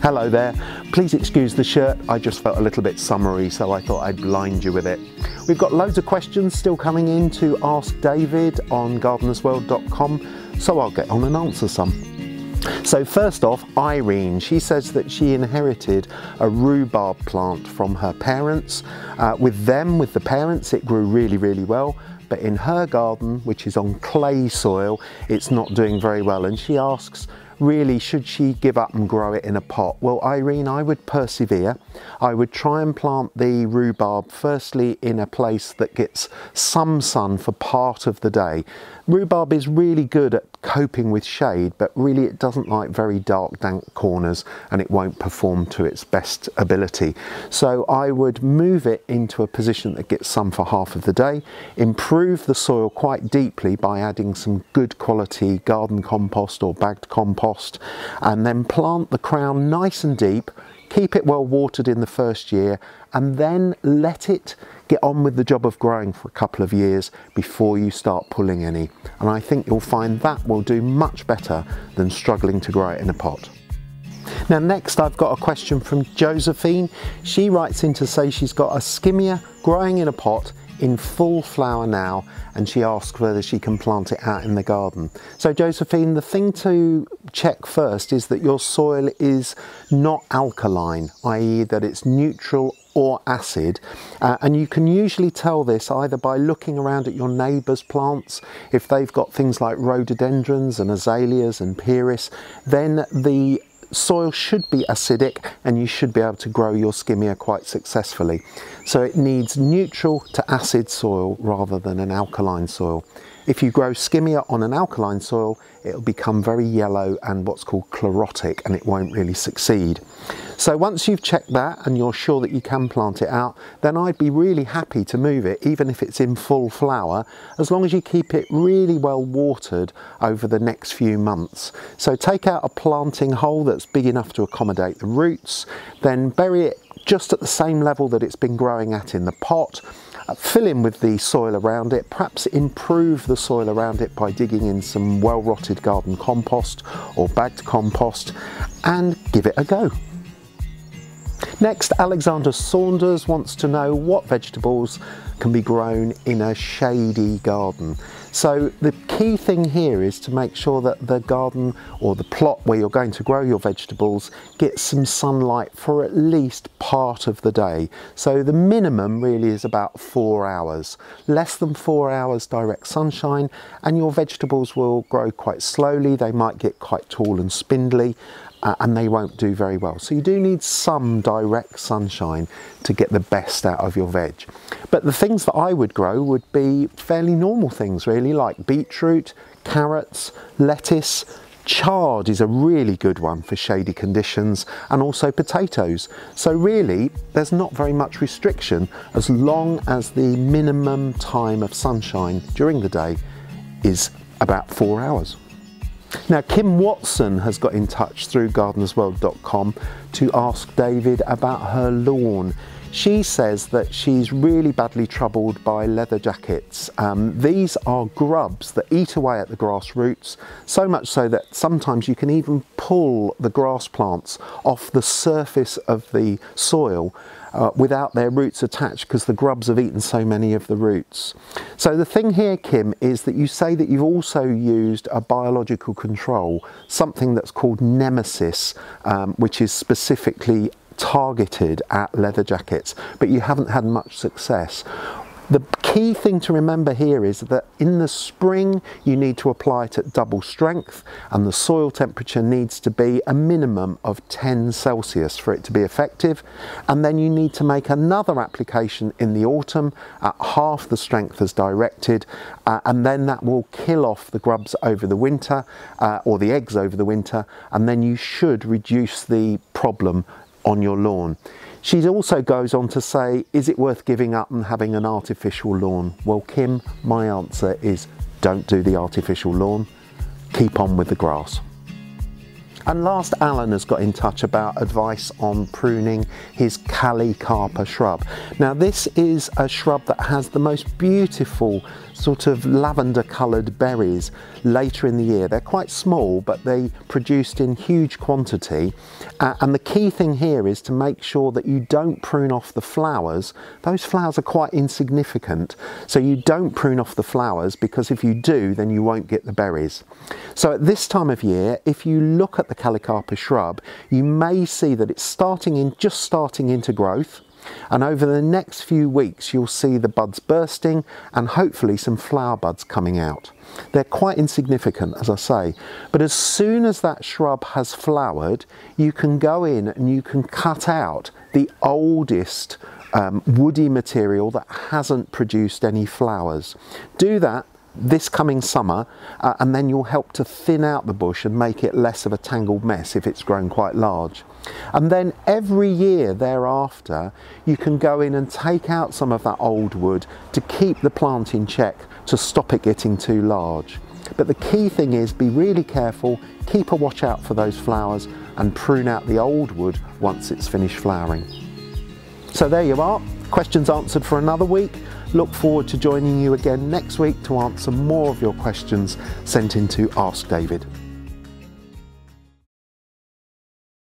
Hello there, please excuse the shirt, I just felt a little bit summery so I thought I'd blind you with it. We've got loads of questions still coming in to ask David on gardenersworld.com, so I'll get on and answer some. So first off, Irene, she says that she inherited a rhubarb plant from her parents. With the parents, it grew really well, but in her garden, which is on clay soil, it's not doing very well, and she asks, really, should she give up and grow it in a pot? Well, Irene, I would persevere. I would try and plant the rhubarb firstly in a place that gets some sun for part of the day. Rhubarb is really good at coping with shade, but really it doesn't like very dark, dank corners, and it won't perform to its best ability. So I would move it into a position that gets sun for half of the day, improve the soil quite deeply by adding some good quality garden compost or bagged compost, and then plant the crown nice and deep, keep it well watered in the first year, and then let it get on with the job of growing for a couple of years before you start pulling any. And I think you'll find that will do much better than struggling to grow it in a pot. Now next I've got a question from Josephine. She writes in to say she's got a skimmia growing in a pot in full flower now, and she asks whether she can plant it out in the garden. So Josephine, the thing to check first is that your soil is not alkaline, i.e. that it's neutral or acid, and you can usually tell this either by looking around at your neighbours' plants. If they've got things like rhododendrons and azaleas and pieris, then the soil should be acidic and you should be able to grow your skimmia quite successfully. So it needs neutral to acid soil rather than an alkaline soil. If you grow skimmia on an alkaline soil, it'll become very yellow and what's called chlorotic, and it won't really succeed. So once you've checked that and you're sure that you can plant it out, then I'd be really happy to move it, even if it's in full flower, as long as you keep it really well watered over the next few months. So take out a planting hole that's big enough to accommodate the roots, then bury it just at the same level that it's been growing at in the pot. Fill in with the soil around it, perhaps improve the soil around it by digging in some well-rotted garden compost or bagged compost, and give it a go. Next, Alexandra Saunders wants to know what vegetables can be grown in a shady garden. So the key thing here is to make sure that the garden or the plot where you're going to grow your vegetables gets some sunlight for at least part of the day. So the minimum really is about 4 hours. Less than 4 hours direct sunshine and your vegetables will grow quite slowly. They might get quite tall and spindly, and they won't do very well. So you do need some direct sunshine to get the best out of your veg. But the things that I would grow would be fairly normal things really, like beetroot, carrots, lettuce. Chard is a really good one for shady conditions, and also potatoes. So really there's not very much restriction as long as the minimum time of sunshine during the day is about 4 hours. Now Kim Watson has got in touch through gardenersworld.com to ask David about her lawn. She says that she's really badly troubled by leatherjackets. These are grubs that eat away at the grass roots, so much so that sometimes you can even pull the grass plants off the surface of the soil without their roots attached, because the grubs have eaten so many of the roots. So the thing here, Kim, is that you say that you've also used a biological control, something that's called Nemesis, which is specifically targeted at leatherjackets, but you haven't had much success. The key thing to remember here is that in the spring you need to apply it at double strength, and the soil temperature needs to be a minimum of 10 Celsius for it to be effective, and then you need to make another application in the autumn at half the strength as directed, and then that will kill off the grubs over the winter, or the eggs over the winter, and then you should reduce the problem on your lawn. She also goes on to say, is it worth giving up and having an artificial lawn? Well, Kim, my answer is don't do the artificial lawn. Keep on with the grass. And last, Alan has got in touch about advice on pruning his callicarpa shrub. Now this is a shrub that has the most beautiful sort of lavender coloured berries later in the year. They're quite small, but they produced in huge quantity. And the key thing here is to make sure that you don't prune off the flowers. Those flowers are quite insignificant, so you don't prune off the flowers, because if you do, then you won't get the berries. So at this time of year, if you look at the callicarpa shrub, you may see that it's just starting into growth. And over the next few weeks you'll see the buds bursting and hopefully some flower buds coming out. They're quite insignificant, as I say, but as soon as that shrub has flowered, you can go in and you can cut out the oldest woody material that hasn't produced any flowers. Do that this coming summer and then you'll help to thin out the bush and make it less of a tangled mess if it's grown quite large. And then every year thereafter you can go in and take out some of that old wood to keep the plant in check, to stop it getting too large. But the key thing is, be really careful, keep a watch out for those flowers and prune out the old wood once it's finished flowering. So there you are, questions answered for another week. Look forward to joining you again next week to answer more of your questions sent in to Ask David.